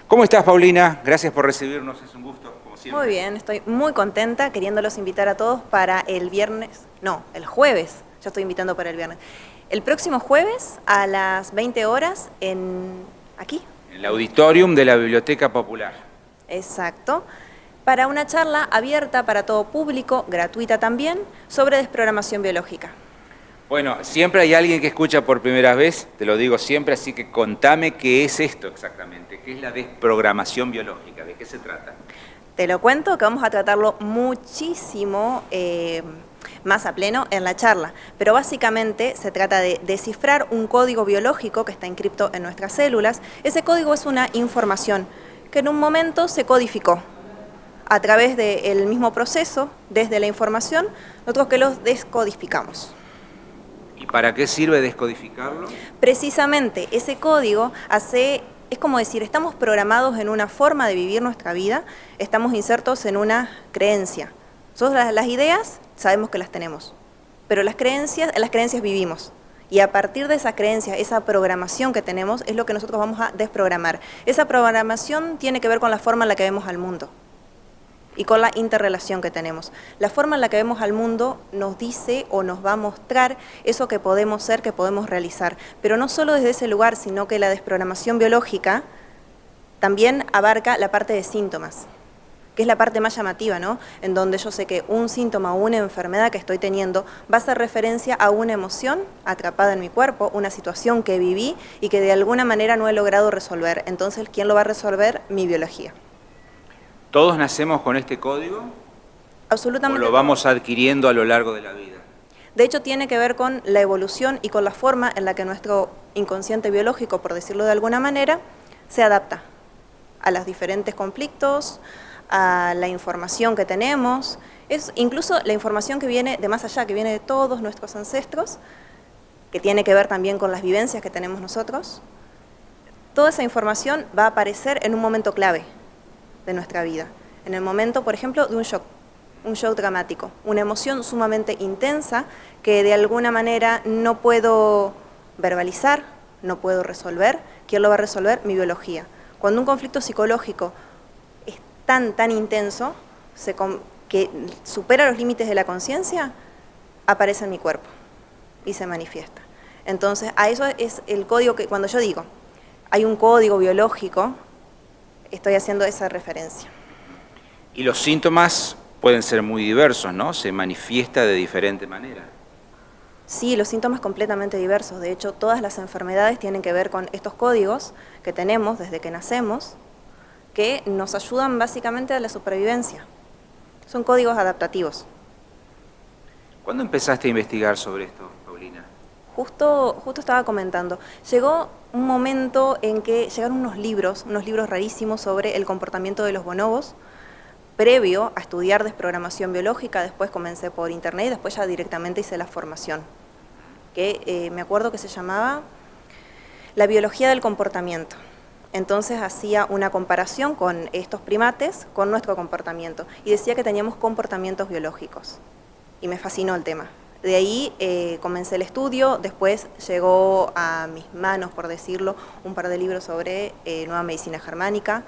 ¿Cómo estás, Paulina? Gracias por recibirnos, es un gusto, como siempre. Muy bien, estoy muy contenta queriéndolos invitar a todos para el el jueves, ya estoy invitando para el viernes. El próximo jueves a las 20 horas aquí. En el auditorium de la Biblioteca Popular. Exacto, para una charla abierta para todo público, gratuita también, sobre desprogramación biológica. Bueno, siempre hay alguien que escucha por primera vez, te lo digo siempre, así que contame qué es esto exactamente, qué es la desprogramación biológica, ¿de qué se trata? Te lo cuento que vamos a tratarlo muchísimo más a pleno en la charla, pero básicamente se trata de descifrar un código biológico que está encripto en nuestras células. Ese código es una información que en un momento se codificó a través del mismo proceso, desde la información, nosotros que los descodificamos. ¿Y para qué sirve descodificarlo? Precisamente ese código es como decir, estamos programados en una forma de vivir nuestra vida, estamos insertos en una creencia. Nosotros las ideas sabemos que las tenemos, pero en las creencias vivimos. Y a partir de esa creencia, esa programación que tenemos, es lo que nosotros vamos a desprogramar. Esa programación tiene que ver con la forma en la que vemos al mundo y con la interrelación que tenemos. La forma en la que vemos al mundo nos dice o nos va a mostrar eso que podemos ser, que podemos realizar. Pero no solo desde ese lugar, sino que la desprogramación biológica también abarca la parte de síntomas, que es la parte más llamativa, ¿no? En donde yo sé que un síntoma o una enfermedad que estoy teniendo va a hacer referencia a una emoción atrapada en mi cuerpo, una situación que viví y que de alguna manera no he logrado resolver. Entonces, ¿quién lo va a resolver? Mi biología. ¿Todos nacemos con este código? Absolutamente. ¿O lo vamos adquiriendo a lo largo de la vida? De hecho, tiene que ver con la evolución y con la forma en la que nuestro inconsciente biológico, por decirlo de alguna manera, se adapta a los diferentes conflictos, a la información que tenemos, es incluso la información que viene de más allá, que viene de todos nuestros ancestros, que tiene que ver también con las vivencias que tenemos nosotros. Toda esa información va a aparecer en un momento clave de nuestra vida, en el momento, por ejemplo, de un shock dramático, una emoción sumamente intensa que de alguna manera no puedo verbalizar, no puedo resolver. ¿Quién lo va a resolver? Mi biología. Cuando un conflicto psicológico es tan intenso que supera los límites de la conciencia, aparece en mi cuerpo y se manifiesta. Entonces, a eso es el código que cuando yo digo, hay un código biológico, estoy haciendo esa referencia. Y los síntomas pueden ser muy diversos, ¿no? Se manifiesta de diferente manera. Sí, los síntomas completamente diversos. De hecho, todas las enfermedades tienen que ver con estos códigos que tenemos desde que nacemos, que nos ayudan básicamente a la supervivencia. Son códigos adaptativos. ¿Cuándo empezaste a investigar sobre esto, Paulina? Justo estaba comentando, llegó un momento en que llegaron unos libros rarísimos sobre el comportamiento de los bonobos, previo a estudiar desprogramación biológica. Después comencé por internet y después ya directamente hice la formación, que me acuerdo que se llamaba La biología del comportamiento. Entonces hacía una comparación con estos primates, con nuestro comportamiento, y decía que teníamos comportamientos biológicos, y me fascinó el tema. De ahí comencé el estudio, después llegó a mis manos, por decirlo, un par de libros sobre nueva medicina germánica.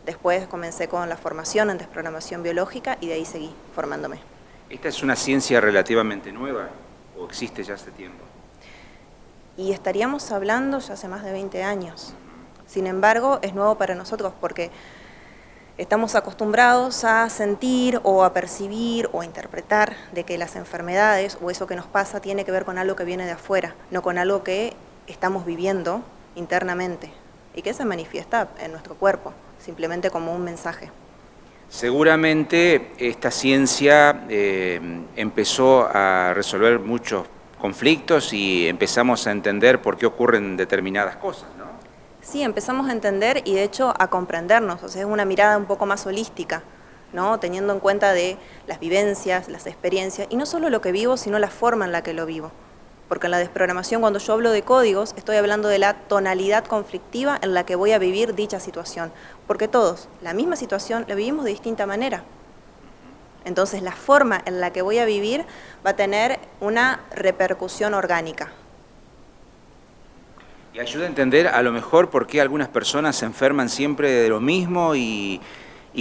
Después comencé con la formación en desprogramación biológica y de ahí seguí formándome. ¿Esta es una ciencia relativamente nueva o existe ya hace tiempo? Y estaríamos hablando ya hace más de 20 años. Sin embargo, es nuevo para nosotros porque estamos acostumbrados a sentir o a percibir o a interpretar de que las enfermedades o eso que nos pasa tiene que ver con algo que viene de afuera, no con algo que estamos viviendo internamente y que se manifiesta en nuestro cuerpo, simplemente como un mensaje. Seguramente esta ciencia empezó a resolver muchos conflictos y empezamos a entender por qué ocurren determinadas cosas, ¿no? Sí, empezamos a entender y de hecho a comprendernos, o sea, es una mirada un poco más holística, ¿no? Teniendo en cuenta de las vivencias, las experiencias, y no solo lo que vivo, sino la forma en la que lo vivo. Porque en la desprogramación, cuando yo hablo de códigos, estoy hablando de la tonalidad conflictiva en la que voy a vivir dicha situación. Porque todos, la misma situación, la vivimos de distinta manera. Entonces, la forma en la que voy a vivir va a tener una repercusión orgánica. Y ayuda a entender a lo mejor por qué algunas personas se enferman siempre de lo mismo y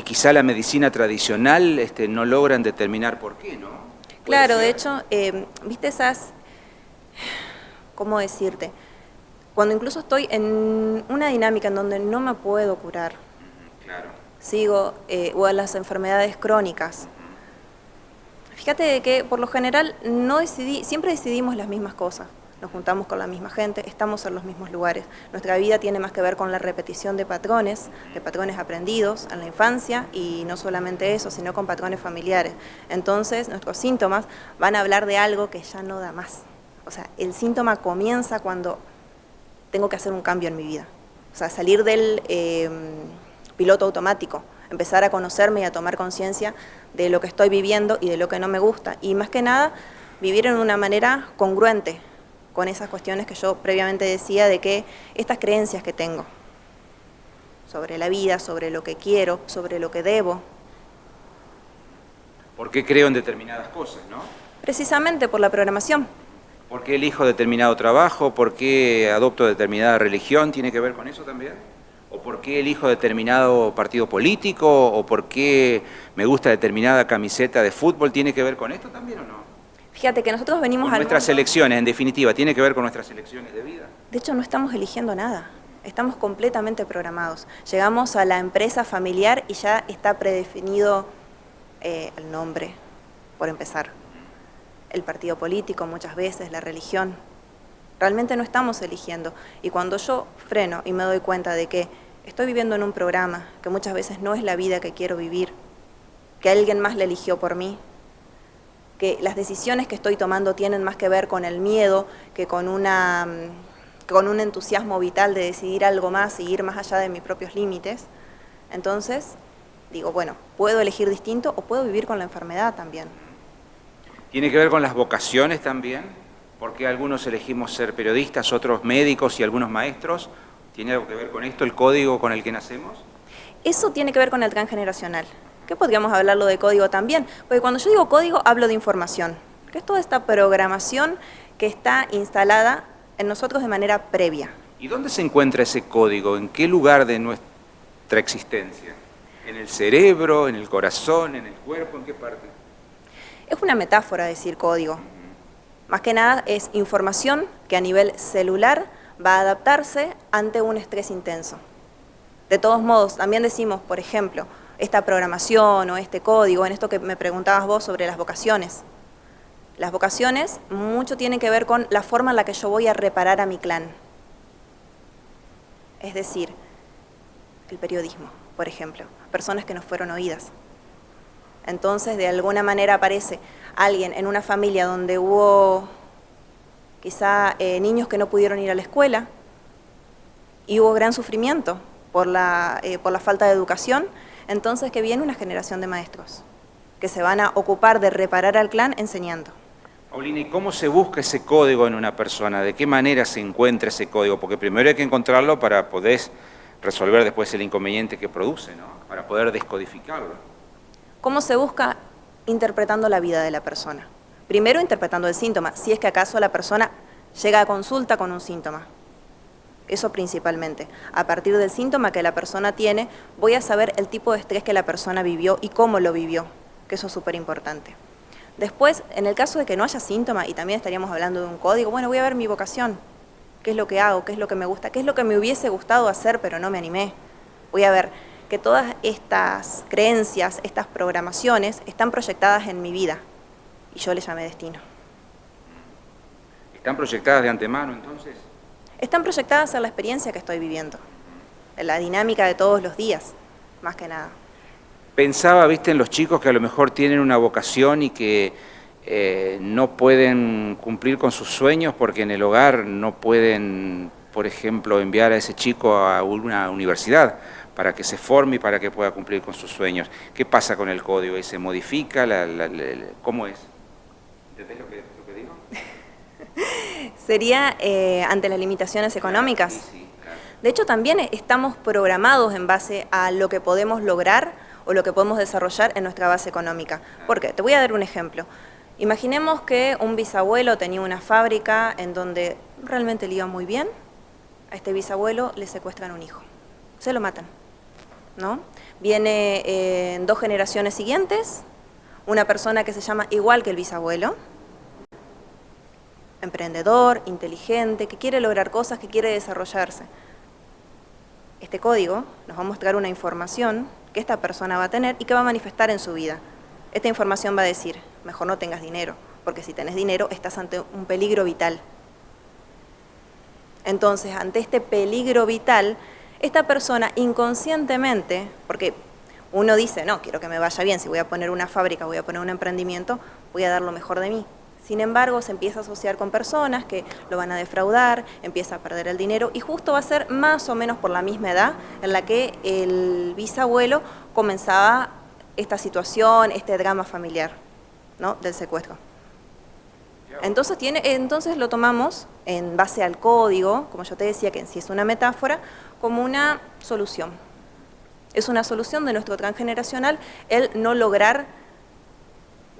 quizá la medicina tradicional no logran determinar por qué, ¿no? Claro, de hecho, viste esas, ¿cómo decirte? Cuando incluso estoy en una dinámica en donde no me puedo curar, claro. Sigo, o en las enfermedades crónicas. Fíjate de que por lo general siempre decidimos las mismas cosas. Nos juntamos con la misma gente, estamos en los mismos lugares. Nuestra vida tiene más que ver con la repetición de patrones aprendidos en la infancia, y no solamente eso, sino con patrones familiares. Entonces, nuestros síntomas van a hablar de algo que ya no da más. O sea, el síntoma comienza cuando tengo que hacer un cambio en mi vida. O sea, salir del piloto automático, empezar a conocerme y a tomar conciencia de lo que estoy viviendo y de lo que no me gusta. Y más que nada, vivir en una manera congruente con esas cuestiones que yo previamente decía, de que estas creencias que tengo sobre la vida, sobre lo que quiero, sobre lo que debo. ¿Por qué creo en determinadas cosas, no? Precisamente por la programación. ¿Por qué elijo determinado trabajo? ¿Por qué adopto determinada religión? ¿Tiene que ver con eso también? ¿O por qué elijo determinado partido político? ¿O por qué me gusta determinada camiseta de fútbol? ¿Tiene que ver con esto también o no? Fíjate que nosotros venimos con nuestras elecciones, en definitiva, ¿tiene que ver con nuestras elecciones de vida? De hecho, no estamos eligiendo nada, estamos completamente programados. Llegamos a la empresa familiar y ya está predefinido el nombre, por empezar. El partido político muchas veces, la religión. Realmente no estamos eligiendo. Y cuando yo freno y me doy cuenta de que estoy viviendo en un programa que muchas veces no es la vida que quiero vivir, que alguien más la eligió por mí, que las decisiones que estoy tomando tienen más que ver con el miedo que con un entusiasmo vital de decidir algo más y ir más allá de mis propios límites, entonces digo, bueno, puedo elegir distinto o puedo vivir con la enfermedad también. ¿Tiene que ver con las vocaciones también? ¿Por qué algunos elegimos ser periodistas, otros médicos y algunos maestros? ¿Tiene algo que ver con esto, el código con el que nacemos? Eso tiene que ver con el transgeneracional. ¿Qué podríamos hablarlo de código también? Porque cuando yo digo código, hablo de información, que es toda esta programación que está instalada en nosotros de manera previa. ¿Y dónde se encuentra ese código? ¿En qué lugar de nuestra existencia? ¿En el cerebro, en el corazón, en el cuerpo, en qué parte? Es una metáfora decir código. Más que nada es información que a nivel celular va a adaptarse ante un estrés intenso. De todos modos, también decimos, por ejemplo, esta programación o este código, en esto que me preguntabas vos sobre las vocaciones. Las vocaciones mucho tienen que ver con la forma en la que yo voy a reparar a mi clan. Es decir, el periodismo, por ejemplo, personas que no fueron oídas. Entonces, de alguna manera aparece alguien en una familia donde hubo quizá niños que no pudieron ir a la escuela y hubo gran sufrimiento por la falta de educación. Entonces, que viene una generación de maestros que se van a ocupar de reparar al clan enseñando. Paulina, ¿y cómo se busca ese código en una persona? ¿De qué manera se encuentra ese código? Porque primero hay que encontrarlo para poder resolver después el inconveniente que produce, ¿no? Para poder descodificarlo. ¿Cómo se busca? Interpretando la vida de la persona. Primero interpretando el síntoma, si es que acaso la persona llega a consulta con un síntoma. Eso principalmente. A partir del síntoma que la persona tiene, voy a saber el tipo de estrés que la persona vivió y cómo lo vivió, que eso es súper importante. Después, en el caso de que no haya síntoma, y también estaríamos hablando de un código, bueno, voy a ver mi vocación, qué es lo que hago, qué es lo que me gusta, qué es lo que me hubiese gustado hacer, pero no me animé. Voy a ver que todas estas creencias, estas programaciones, están proyectadas en mi vida, y yo le llamé destino. ¿Están proyectadas de antemano, entonces? Están proyectadas en la experiencia que estoy viviendo, en la dinámica de todos los días, más que nada. Pensaba, viste, en los chicos que a lo mejor tienen una vocación y que no pueden cumplir con sus sueños porque en el hogar no pueden, por ejemplo, enviar a ese chico a una universidad para que se forme y para que pueda cumplir con sus sueños. ¿Qué pasa con el código? ¿Y se modifica? ¿Cómo es? ¿Entendés lo que digo? Sería ante las limitaciones económicas. Sí, claro. De hecho, también estamos programados en base a lo que podemos lograr o lo que podemos desarrollar en nuestra base económica. ¿Por qué? Te voy a dar un ejemplo. Imaginemos que un bisabuelo tenía una fábrica en donde realmente le iba muy bien, a este bisabuelo le secuestran un hijo, se lo matan, ¿no? Viene en 2 generaciones siguientes, una persona que se llama igual que el bisabuelo, emprendedor, inteligente, que quiere lograr cosas, que quiere desarrollarse. Este código nos va a mostrar una información que esta persona va a tener y que va a manifestar en su vida. Esta información va a decir, mejor no tengas dinero, porque si tenés dinero estás ante un peligro vital. Entonces, ante este peligro vital, esta persona inconscientemente, porque uno dice, no, quiero que me vaya bien, si voy a poner una fábrica, voy a poner un emprendimiento, voy a dar lo mejor de mí. Sin embargo, se empieza a asociar con personas que lo van a defraudar, empieza a perder el dinero y justo va a ser más o menos por la misma edad en la que el bisabuelo comenzaba esta situación, este drama familiar, ¿no?, del secuestro. Entonces lo tomamos en base al código, como yo te decía, que en sí es una metáfora, como una solución. Es una solución de nuestro transgeneracional el no lograr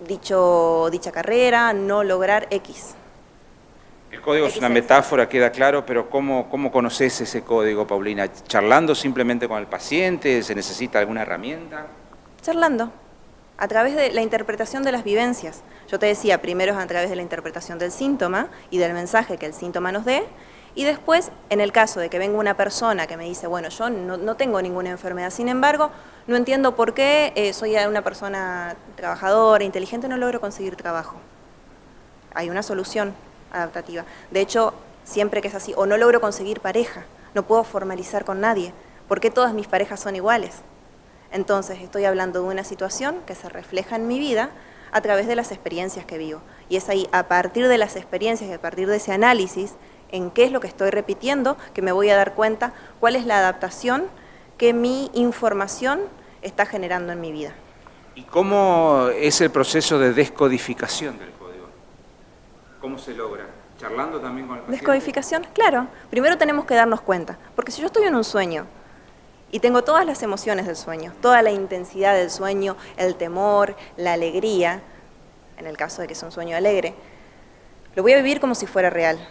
dicha carrera, no lograr X. El código es una metáfora, queda claro, pero ¿cómo conoces ese código, Paulina? ¿Charlando simplemente con el paciente? ¿Se necesita alguna herramienta? Charlando, a través de la interpretación de las vivencias. Yo te decía, primero es a través de la interpretación del síntoma y del mensaje que el síntoma nos dé, y después, en el caso de que venga una persona que me dice, bueno, yo no tengo ninguna enfermedad, sin embargo, no entiendo por qué soy una persona trabajadora, inteligente, no logro conseguir trabajo. Hay una solución adaptativa. De hecho, siempre que es así, o no logro conseguir pareja, no puedo formalizar con nadie, ¿por qué todas mis parejas son iguales? Entonces, estoy hablando de una situación que se refleja en mi vida a través de las experiencias que vivo. Y es ahí, a partir de las experiencias y a partir de ese análisis, en qué es lo que estoy repitiendo, que me voy a dar cuenta cuál es la adaptación que mi información está generando en mi vida. ¿Y cómo es el proceso de descodificación del código? ¿Cómo se logra? ¿Charlando también con el paciente? Descodificación, claro. Primero tenemos que darnos cuenta, porque si yo estoy en un sueño y tengo todas las emociones del sueño, toda la intensidad del sueño, el temor, la alegría, en el caso de que sea un sueño alegre, lo voy a vivir como si fuera real,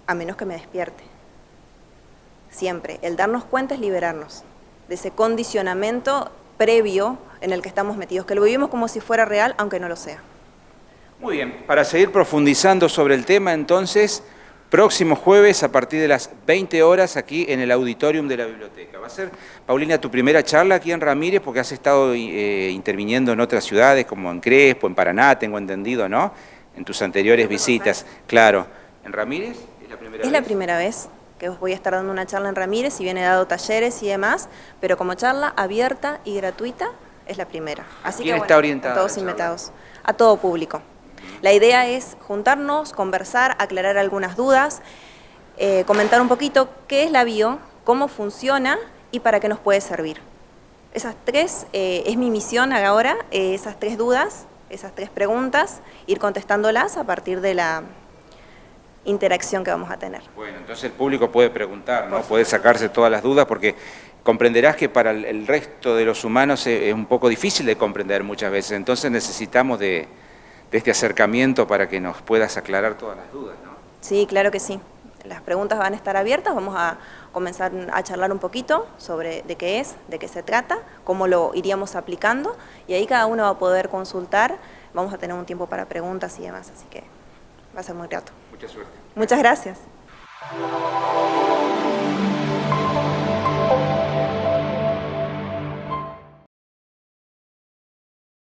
a menos que me despierte. Siempre, el darnos cuenta es liberarnos de ese condicionamiento previo en el que estamos metidos, que lo vivimos como si fuera real, aunque no lo sea. Muy bien, para seguir profundizando sobre el tema, entonces, próximo jueves a partir de las 20 horas aquí en el auditorium de la biblioteca. Va a ser, Paulina, tu primera charla aquí en Ramírez, porque has estado interviniendo en otras ciudades, como en Crespo, en Paraná, tengo entendido, ¿no? En tus anteriores visitas. Claro. ¿En Ramírez es la primera vez? Es la primera vez que os voy a estar dando una charla en Ramírez, si bien he dado talleres y demás, pero como charla abierta y gratuita es la primera. Así ¿Quién que, está orientada? A todos invitados, a todo público. La idea es juntarnos, conversar, aclarar algunas dudas, comentar un poquito qué es la bio, cómo funciona y para qué nos puede servir. Esas tres, es mi misión ahora, esas 3 dudas, esas 3 preguntas, ir contestándolas a partir de la interacción que vamos a tener. Bueno, entonces el público puede preguntar, ¿no? Puede sacarse todas las dudas, porque comprenderás que para el resto de los humanos es un poco difícil de comprender muchas veces, entonces necesitamos de este acercamiento para que nos puedas aclarar todas las dudas, ¿no? Sí, claro que sí. Las preguntas van a estar abiertas, vamos a comenzar a charlar un poquito sobre de qué es, de qué se trata, cómo lo iríamos aplicando, y ahí cada uno va a poder consultar, vamos a tener un tiempo para preguntas y demás, así que va a ser muy grato. Mucha suerte. Muchas gracias.